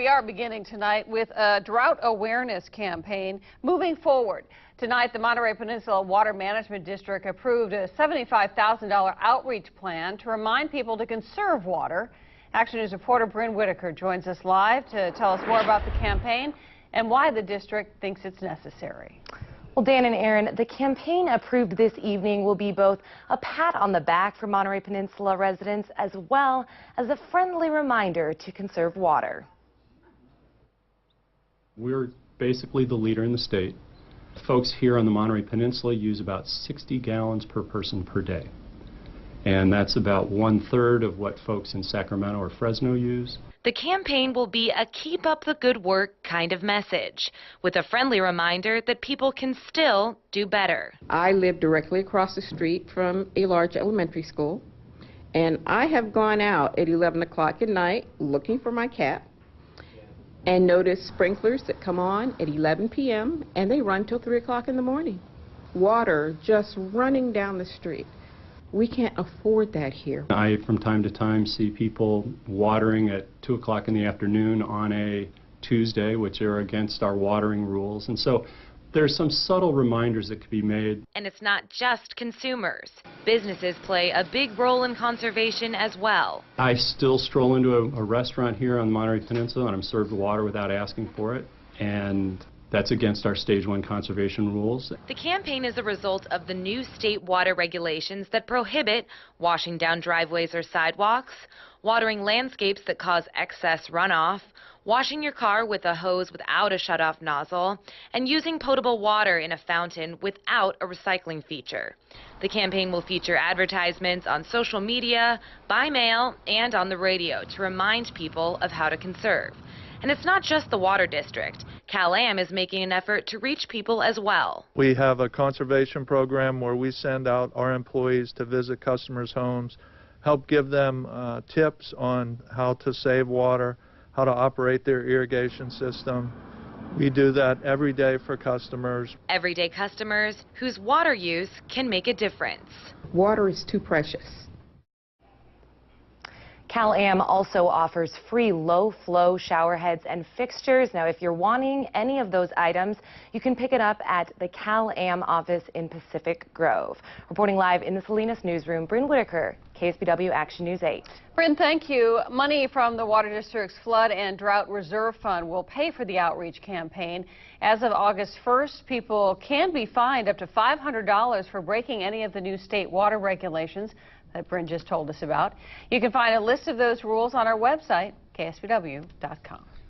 we are beginning tonight with a drought awareness campaign moving forward. Tonight, the Monterey Peninsula Water Management District approved a $75,000 outreach plan to remind people to conserve water. Action News reporter Bryn Whitaker joins us live to tell us more about the campaign and why the district thinks it's necessary. Well, Dan and Aaron, the campaign approved this evening will be both a pat on the back for Monterey Peninsula residents as well as a friendly reminder to conserve water. We're basically the leader in the state. Folks here on the Monterey Peninsula use about 60 gallons per person per day. And that's about 1/3 of what folks in Sacramento or Fresno use. The campaign will be a keep up the good work kind of message, with a friendly reminder that people can still do better. I live directly across the street from a large elementary school, and I have gone out at 11 o'clock at night looking for my cat and noticed sprinklers that come on at 11 p.m. and they run till 3 o'clock in the morning. Water just running down the street. We can't afford that here. I, from time to time, see people watering at 2 o'clock in the afternoon on a Tuesday, which are against our watering rules. And so there's some subtle reminders that could be made. And it's not just consumers. Businesses play a big role in conservation as well. I still stroll into a restaurant here on the Monterey Peninsula and I'm served water without asking for it. And that's against our Stage 1 conservation rules. The campaign is a result of the new state water regulations that prohibit washing down driveways or sidewalks, watering landscapes that cause excess runoff, washing your car with a hose without a shutoff nozzle, and using potable water in a fountain without a recycling feature. The campaign will feature advertisements on social media, by mail, and on the radio to remind people of how to conserve. And it's not just the water district. Cal-Am is making an effort to reach people as well. We have a conservation program where we send out our employees to visit customers' homes, help give them tips on how to save water, how to operate their irrigation system. We do that every day for customers. Everyday customers whose water use can make a difference. Water is too precious. Cal-Am also offers free low-flow shower heads and fixtures. Now, if you're wanting any of those items, you can pick it up at the Cal-Am office in Pacific Grove. Reporting live in the Salinas newsroom, Bryn Whitaker, KSBW Action News 8. Bryn, thank you. Money from the Water District's Flood and Drought Reserve Fund will pay for the outreach campaign. As of August 1st, people can be fined up to $500 for breaking any of the new state water regulations that Bryn just told us about. You can find a list of those rules on our website, ksbw.com.